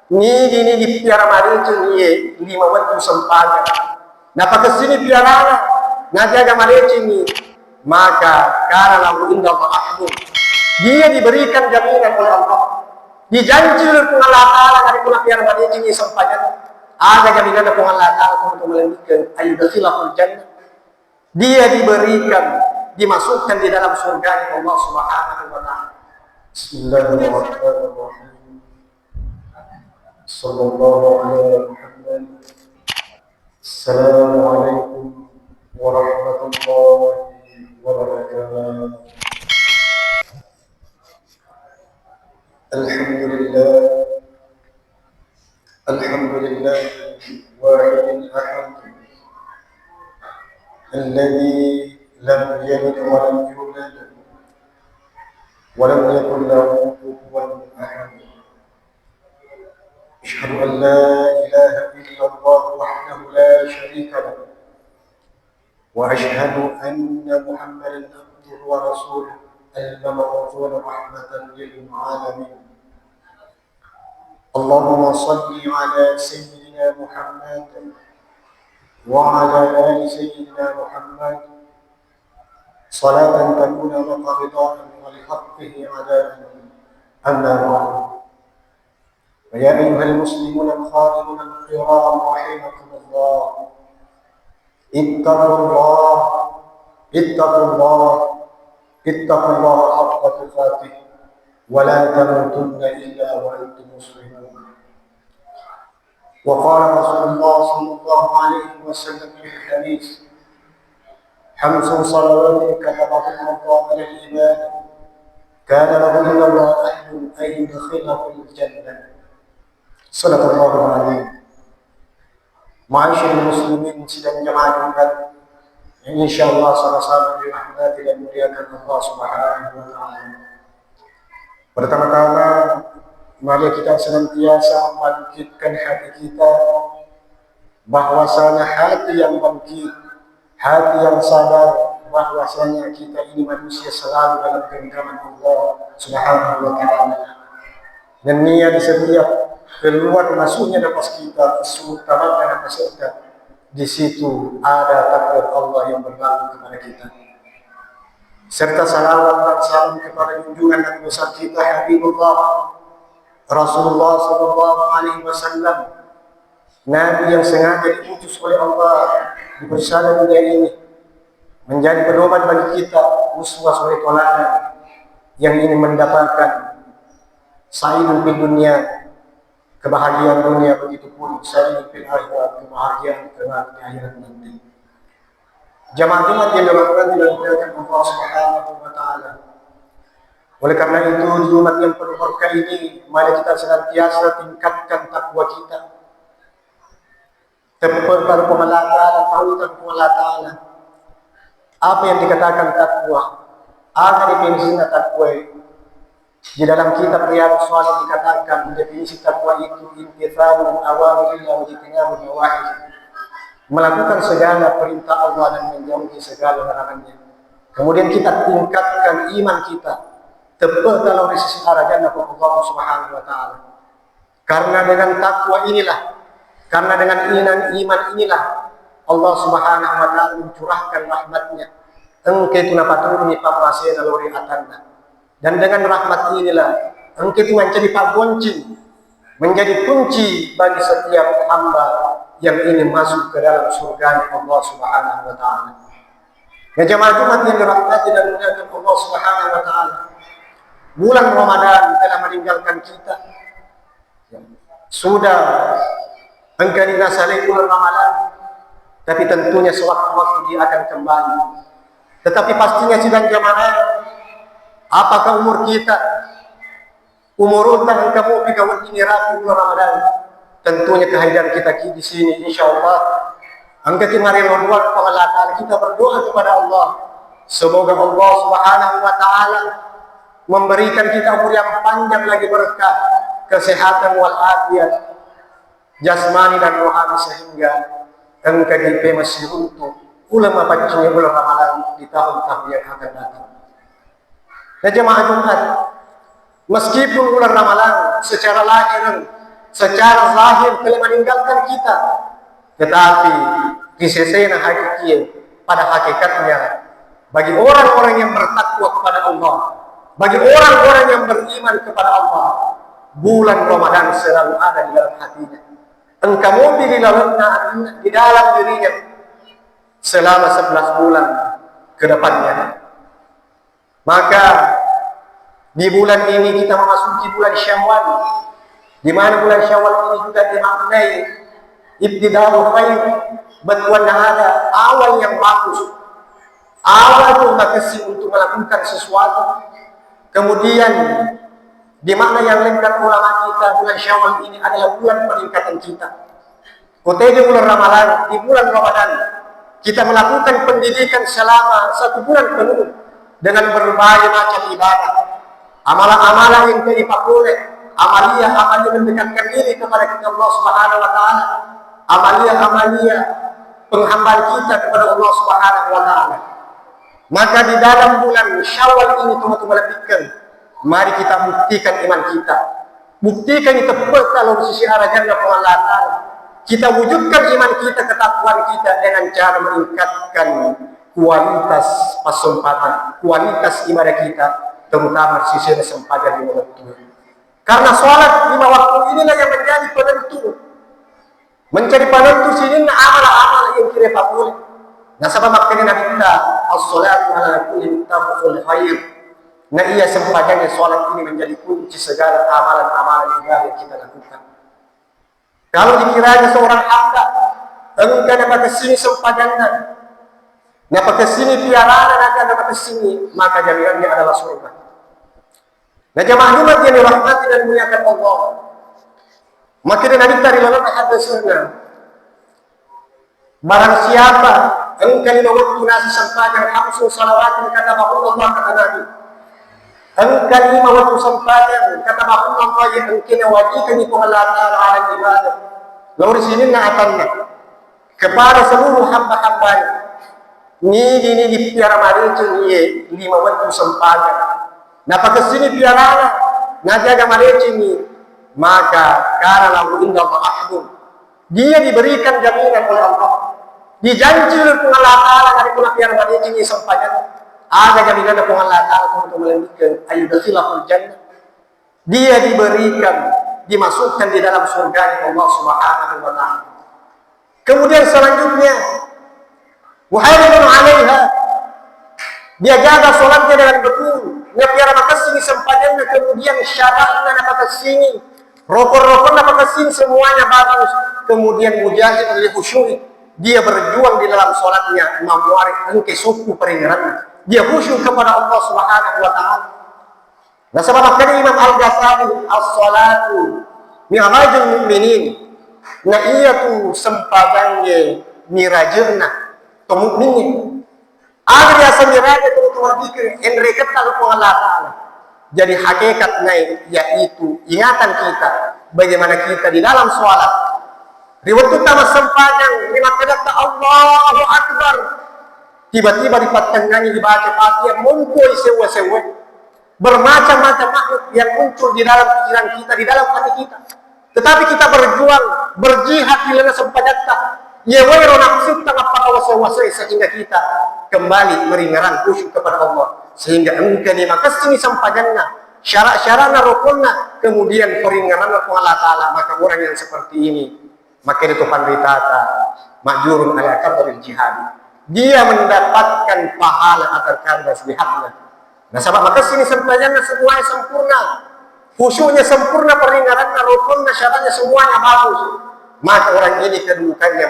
Ni gini di piara mari tu ni 5 waktu sempaga. Napa kesini piara ngajaga mari ni maka karena lahu inda Allah dia diberikan jaminan oleh Allah. Dijanji oleh Allah Ta'ala dari pula piara mari ni sempaga. Ada jaminan dari Allah Ta'ala untuk melanjutkan ayyudkhilahul jannah. Dia diberikan, dimasukkan di dalam surga Allah Subhanahu wa Ta'ala. Bismillahirrahmanirrahim. Sallallahu alaihi Muhammad. Assalamualaikum warahmatullahi wabarakatuh. Alhamdulillah. Alhamdulillah wahidil ahad. الذي لم يلد ولم يولد ولم يكن له كفوا احد اشهد ان لا اله الا الله وحده لا شريك له واشهد ان محمدا عبده ورسوله المبعوث رحمه للعالمين اللهم صل على سيدنا محمد وعلى آل سيدنا محمد صلاة تكون لك رضاء ولحقه عداء أما بعد فيا أيها المسلمون الخادمون الكرام رحمكم الله اتقوا الله اتقوا الله اتقوا الله حق تقاته ولا تموتن إلا وأنتم مسلمون وقال رسول الله صلى الله عليه وسلم في الحديث خمس صلوات كتبهن الله على العباد كان لهن أهل أن يدخله الجنة صدق الله العظيم. Ma'asyiral muslimin sidang jamaah Jumat yang insyaallah sama-sama dirahmati dan dimuliakan Allah Subhanahu wa taala. Pertama-tama mari kita senantiasa membangkitkan hati kita bahwasanya hati yang bangkit, hati yang sadar bahwasanya kita ini manusia selalu dalam genggaman Allah Subhanahu wa taala. Dan niat di setiap keluar masuknya nafas kita, terutama nafas kita, di situ ada takdir Allah yang berlaku kepada kita. Serta salawat dan salam kepada junjungan dan besar kita Habibullah Rasulullah sallallahu alaihi wasallam, Nabi yang sengaja diutus oleh Allah di bersama dunia ini menjadi pedoman bagi kita, uswah sebagai teladan yang ingin mendapatkan sa'idun fid dunia, kebahagiaan dunia, begitu pun sa'idun fil akhirat, kebahagiaan di akhirat nanti. Jamaah-jamaah yang dirahmati dan dimuliakan Allah Subhanahu wa taala. Oleh karena itu di Jumat yang penuh berkah ini mari kita senantiasa tingkatkan takwa kita. Kepada Allah Ta'ala, tauhid Allah Ta'ala. Apa yang dikatakan takwa? Apa definisinya takwa? Di dalam kitab Riyadhus Shalihin dikatakan definisi takwa itu imtithalul awamirillah wa ijtinabun nawahi. Melakukan segala perintah Allah dan menjauhi segala larangannya. Kemudian kita tingkatkan iman kita. Tepat dalam sisi arah jannah Allah Subhanahu wa taala. Karena dengan takwa inilah, karena dengan iman inilah Allah Subhanahu wa taala mencurahkan rahmat-Nya. Engke tu napaturuni pamasena lori atanna. Dan dengan rahmat inilah engke tu menjadi pagoncin, menjadi kunci bagi setiap hamba yang ingin masuk ke dalam surga Allah Subhanahu wa taala. Ya jemaah Jumat yang dirahmati dan dimuliakan Allah Subhanahu wa taala. Bulan Ramadan telah meninggalkan kita. Sudah engkau dinasari bulan Ramadan, tapi tentunya sewaktu-waktu dia akan kembali. Tetapi pastinya sidang jamaah, apakah umur kita? Umur utang kamu pikawat ini rapi bulan Ramadan. Tentunya kehadiran kita di sini, insyaallah. Angkat mari berdoa kepada Allah Ta'ala, kita berdoa kepada Allah. Semoga Allah Subhanahu wa taala memberikan kita umur yang panjang lagi, berkah, kesehatan wal afiat jasmani dan rohani, sehingga engkau dipe masih untuk ulama pancingnya bulan Ramadan di tahun-tahun yang akan datang. Ya jemaah Jumat, meskipun bulan Ramadan secara lahir secara zahir telah meninggalkan kita, tetapi kisesena hakiki pada hakikatnya bagi orang-orang yang bertakwa kepada Allah, bagi orang-orang yang beriman kepada Allah, bulan Ramadan selalu ada di dalam hatinya. Engkau mobil di dalam dirinya selama 11 bulan ke depannya. Maka di bulan ini kita memasuki bulan Syawal, di mana bulan Syawal ini juga dimaknai ibtidaul khair, bantuan ada awal yang bagus, awal termakasih untuk melakukan sesuatu. Kemudian di makna yang lengkap ulama kita, bulan Syawal ini adalah bulan peningkatan kita. Kotanya bulan Ramadan, di bulan Ramadan kita melakukan pendidikan selama 1 bulan penuh dengan berbagai macam ibadah, amalan-amalan yang dipakai, amalia-amalia mendekatkan diri kepada Allah Subhanahu wa taala, amalia-amalia penghambaan kita kepada Allah Subhanahu wa taala. Maka di dalam bulan Syawal ini teman-teman lebihkan, mari kita buktikan iman kita, buktikan itu kalau sisi arah jannah Allah taala. Kita wujudkan iman kita, ketakwaan kita dengan cara meningkatkan kualitas pasempatan, kualitas ibadah kita, terutama sisi sempadan 5 waktu. Karena sholat 5 waktu inilah yang menjadi penentu, sini amal-amal yang kira boleh. Nah, sebab makanya Nabi kita as-salatu ala kulli taful khair. Nah, ia sempadannya sholat ini menjadi kunci segala amalan-amalan ibadah yang kita lakukan. Kalau dikiranya seorang hamba engkau dapat kesini sempadannya, dapat kesini piaraan, dapat kesini, maka jaminannya adalah surga. Nah, jamaah Jumat yang dirahmati dan dimuliakan Allah, maka Nabi dari dalam hadisnya, barang siapa engkau lima waktu nasi sempadan hamsu salawat kata Allah, kata Nabi, engkau lima waktu sempadan kata Allah yang engkau wajibkan itu Allah Taala ala ibadah. Lalu di sini atannya kepada seluruh hamba-hambanya. Ni piara marecing ye 5 waktu sempadan. Napa kesini piara na jaga marecing ni, maka kana lahu inda Allah. Dia diberikan jaminan oleh Allah. Dijanji oleh Allah Taala dari pula piara marecing ni sempadan. Ada jaminan oleh Allah Taala untuk melanjutkan ayyudkhilahul jannah. Dia diberikan, dimasukkan di dalam surga Allah Subhanahu wa taala. Kemudian selanjutnya muhaimin alaiha, dia jaga sholatnya dengan betul, dia piara makasih sempadannya, kemudian syaratnya dapat kesini, rokok-rokok dapat kesini, semuanya bagus. Kemudian mujahid oleh khusyuk, dia berjuang di dalam sholatnya, memuari engke suku peringatan, dia khusyuk kepada Allah Subhanahu wa taala. Nah, sebab makanya Imam Al-Ghazali as-salatu mi'rajul mu'minin, nah iya tuh sempadannya mirajna mukminin. Ada dia semiraja tu berpikir enrekat kalau Allah Taala. Jadi hakikatnya yaitu ingatan kita bagaimana kita di dalam sholat. Riwayat utama sempadang lima kata Allahu Akbar. Tiba-tiba di pertengahan dibaca Fatihah muncul sewa-sewa. Bermacam-macam makhluk yang muncul di dalam pikiran kita, di dalam hati kita. Tetapi kita berjuang, berjihad di dalam sempadatta. Ya wairu nafsu tengah pada wasa-wasa sehingga kita kembali meringaran khusyuk kepada Allah. Sehingga engkau ni makasih sempadannya, syarat-syaratnya rukunnya, kemudian peringaran Allah Ta'ala. Maka orang yang seperti ini, maka itu pandritata, majurun ala kabaril jihad. Dia mendapatkan pahala atas karya lihatnya. Nah, sebab maka sini sempadannya semuanya sempurna, khusyuknya sempurna, peringarannya, rukunnya, syaratnya semuanya bagus. Maka orang ini kedudukannya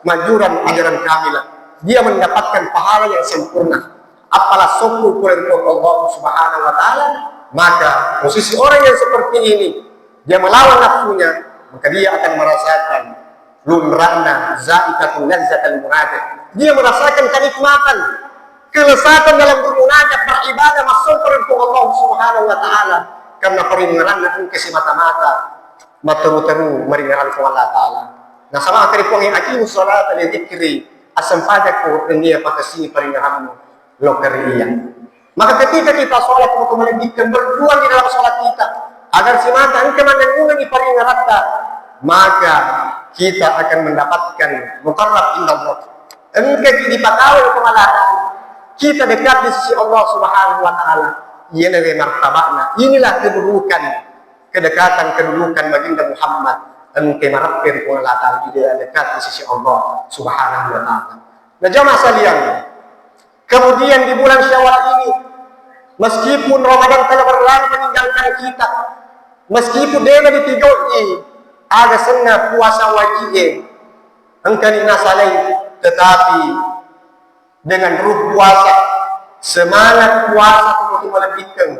majuran ajaran kamilah. Dia mendapatkan pahala yang sempurna. Apalah syukur kepada Allah Subhanahu wa taala. Maka posisi orang yang seperti ini, dia melawan nafsunya, maka dia akan merasakan lumrana zaikatul lazzatul munajat. Dia merasakan kenikmatan, kelezatan dalam bermunajat, beribadah, masuk kepada Allah Subhanahu wa taala karena peringaran dan kesemata-mata mataru-taru meringaran ke Allah Ta'ala. Nah, sama akari po ang aking salat ali dikri asam pajak ko niya pakasini peringaranmu lokariya. Maka ketika kita sholat untuk meninggikan berjuang di dalam sholat kita, agar si mata engkau mengulangi paling rata, maka kita akan mendapatkan muqarrab inda Allah. Engkau dipatawai kemalatan, kita dekat di sisi Allah Subhanahu wa taala. Inilah martabatnya, inilah kedudukan, kedudukan baginda Muhammad. Engkau marapir kemalatan dia dekat di sisi Allah Subhanahu wa taala. Nah jamaah sekalian, kemudian di bulan Syawal ini, meskipun Ramadan telah berlalu meninggalkan kita, meskipun dia ditigoi, ada senang puasa wajib, engkau dinasalai, tetapi dengan ruh puasa, semangat puasa untuk melebihkan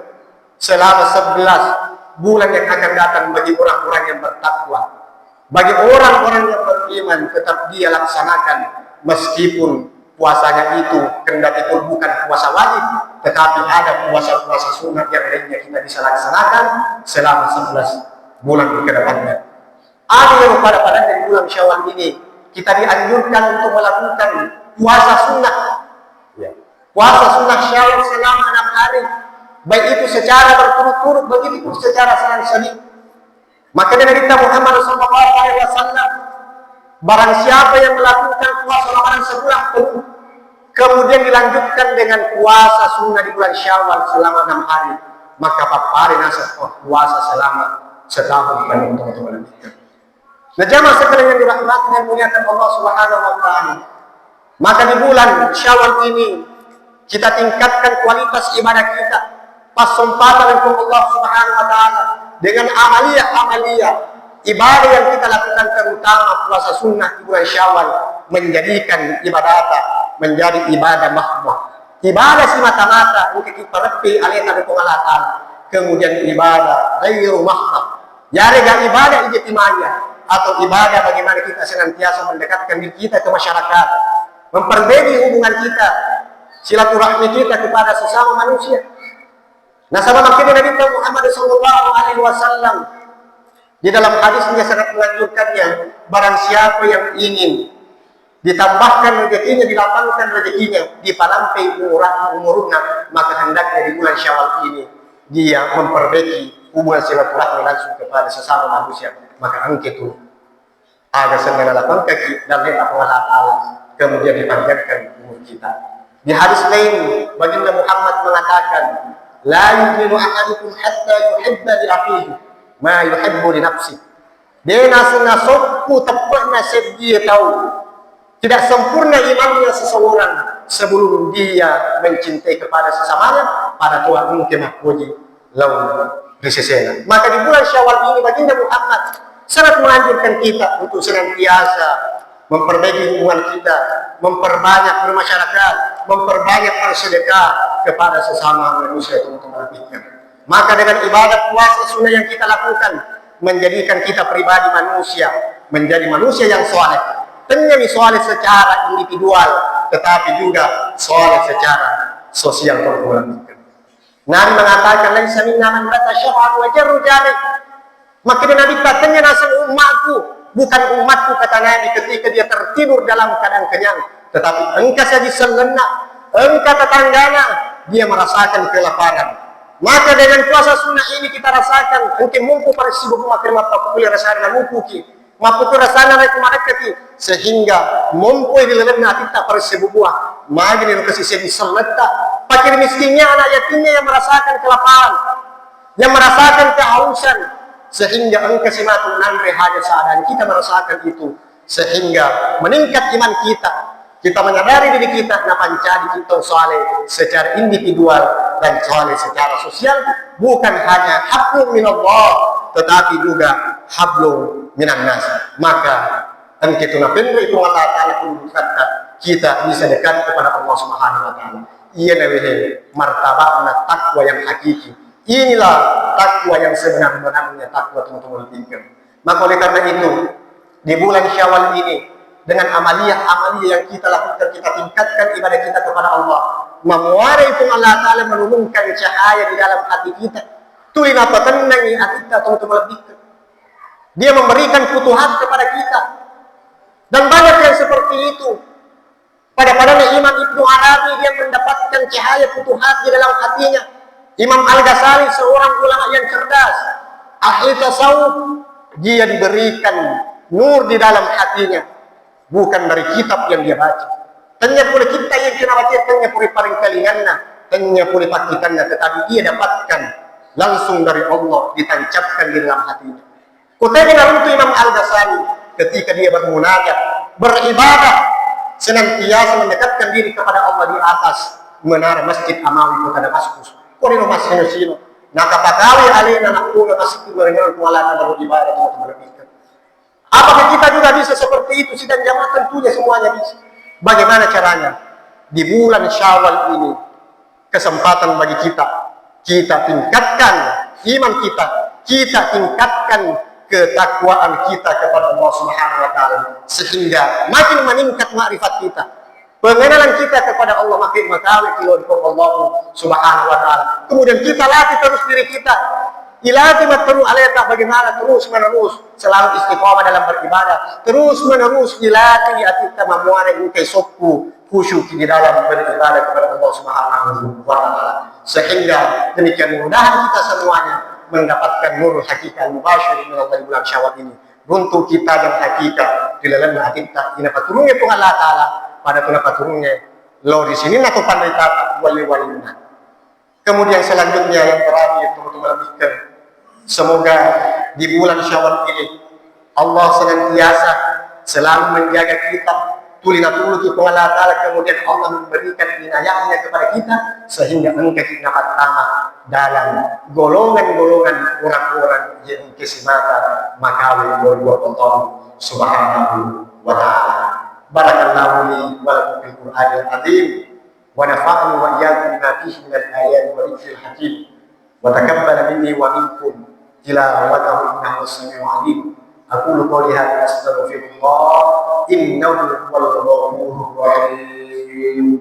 selama 11 bulan yang akan datang bagi orang-orang yang bertakwa, bagi orang-orang yang beriman, tetap dia laksanakan meskipun puasanya itu kendati pun bukan puasa wajib, tetapi ada puasa-puasa sunat yang lainnya kita bisa laksanakan selama 11 bulan ke depannya. Ada yang pada dari bulan Syawal ini kita dianjurkan untuk melakukan puasa sunnah, puasa sunnah Syawal selama 6 hari, baik itu secara berturut-turut, begitu pun secara selang-seling. Maka dari Nabi Muhammad SAW, barang siapa yang melakukan puasa Ramadan sebulan penuh, kemudian dilanjutkan dengan puasa sunnah di bulan Syawal selama 6 hari, maka papari nasab puasa selama setahun penuh, teman-teman. Nah jamaah sekalian yang dirahmati dan muliakan Allah Subhanahu wa taala, maka di bulan Syawal ini kita tingkatkan kualitas ibadah kita, pas sempatan dengan Allah Subhanahu wa taala dengan amalia ibadah yang kita lakukan, terutama puasa sunnah di bulan Syawal, menjadikan ibadah menjadi ibadah mahmud, ibadah semata-mata untuk kita repi alih dari pengalatan, kemudian ibadah ghairu mahmud, jarega ibadah ijtimaiya, atau ibadah bagaimana kita senantiasa mendekatkan diri kita ke masyarakat, memperbaiki hubungan kita, silaturahmi kita kepada sesama manusia. Nah, sama makanya Nabi Muhammad SAW di dalam hadisnya sangat menganjurkannya, barang siapa yang ingin ditambahkan rezekinya, dilapangkan rezekinya, dipalampai umurnya, maka hendaknya di bulan Syawal ini dia memperbaiki hubungan silaturahmi langsung kepada sesama manusia. Maka angka itu agak senang lapang kaki dan letak Allah Ta'ala, kemudian dipanjangkan umur kita. Di hadis lain baginda Muhammad mengatakan, la yu'minu ahadukum hatta yuhibba li akhihi ma yuhibbu li nafsi. Dia nasu tepatnya dia tahu tidak sempurna imannya seseorang sebelum dia mencintai kepada sesamanya pada Tuhan mungkin puji lawan risesena. Maka di bulan Syawal ini baginda Muhammad sangat menganjurkan kita untuk senantiasa memperbaiki hubungan kita, memperbanyak bermasyarakat, memperbanyak bersedekah kepada sesama manusia, teman-teman. Maka dengan ibadah puasa sunnah yang kita lakukan, menjadikan kita pribadi manusia, menjadi manusia yang soleh. Tentunya soleh secara individual, tetapi juga soleh secara sosial, teman-teman. Nabi mengatakan, laisa minna man bata syar'an wa jarru jari. Maka Nabi katanya, nasib umatku bukan umatku, kata Nabi, ketika dia tertidur dalam keadaan kenyang, tetapi engkau saja selena, engkau tetanggana dia merasakan kelaparan. Maka dengan puasa sunnah ini kita rasakan engkau mumpu pada sibuk makan mapa kuliah rasanya mumpu ki mapa ku rasanya naik kemana sehingga mumpu di dalam hati kita pada sibuk buah magni lu kasih sebi seleta pakir miskinnya anak yatimnya yang merasakan kelaparan, yang merasakan kehausan, sehingga engkau simatu nanre haja seadanya kita merasakan itu, sehingga meningkat iman kita menyadari diri kita na pancadi kita soleh secara individual dan soleh secara sosial, bukan hanya hablum minallah tetapi juga hablum minan nas. Maka engkau na pendek itu Allah Ta'ala pun kita bisa dekat kepada Allah Subhanahu wa taala. Ia nabihe martabatna takwa yang hakiki. Inilah takwa yang sebenar-benarnya takwa, teman-teman pikir. Maka oleh karena itu di bulan Syawal ini dengan amalia yang kita lakukan, kita tingkatkan ibadah kita kepada Allah, memuarai itu Allah Ta'ala menumbuhkan cahaya di dalam hati kita. Tuh apa tenangi hati kita, teman-teman pikir. Dia memberikan futuhat kepada kita, dan banyak yang seperti itu. Pada Imam Ibnu Arabi dia mendapatkan cahaya futuhat di dalam hatinya. Imam Al-Ghazali seorang ulama yang cerdas, Ahli tasawuf, dia diberikan nur di dalam hatinya, bukan dari kitab yang dia baca. Tanya pula kita yang kena baca, tanya pula paling kalingannya, tanya pula pakitannya, tetapi dia dapatkan langsung dari Allah, ditancapkan di dalam hatinya. Kutanya untuk Imam Al-Ghazali ketika dia bermunajat, beribadah, senantiasa mendekatkan diri kepada Allah di atas menara Masjid Amawi kota Damaskus. Kori rumah sino-sino. Nakapakawi alina nakuna masjid mengenal kualana beribadah teman-teman kita. Apakah kita juga bisa seperti itu? Sidang jamaah tentunya semuanya bisa. Bagaimana caranya? Di bulan Syawal ini kesempatan bagi kita. Kita tingkatkan iman kita. Kita tingkatkan ketakwaan kita kepada Allah Subhanahu wa taala sehingga makin meningkat makrifat kita. Pengenalan kita kepada Allah makin mengetahui kepada Allah Subhanahu wa taala. Kemudian kita latih terus diri kita. Ilatih terus aleta bagaimana terus menerus selalu istiqomah dalam beribadah. Terus menerus dilatih kita memuara ingkai sokku khusyuk di dalam beribadah kepada Allah Subhanahu wa taala. Sehingga demikian mudahan kita semuanya mendapatkan nur hakikat mubasyir min Allah bulan Syawal ini. Untuk kita yang hakikat di dalam hati kita ina paturunnya Tuhan Allah taala pada tuna paturunnya lo di sini atau pandai kata wali-walinya. Kemudian selanjutnya yang terakhir teman-teman lebihkan, semoga di bulan Syawal ini Allah senantiasa selalu menjaga kita tulina tulu Tuhan Allah taala, kemudian Allah memberikan inayahnya kepada kita sehingga engkau dapat ramah dalam golongan-golongan orang-orang yang kesimata makawi buat Allah Subhanahu wa taala. Barakallahu li wa lakum fil Qur'anil azim wa nafa'ani wa iyyakum bima fihi min al-ayati wa dhikril hakim wa taqabbala minni wa minkum tilawatahu innahu as-sami'ul 'alim. Aqulu qawli hadza astaghfirullah innahu huwal ghafurur rahim.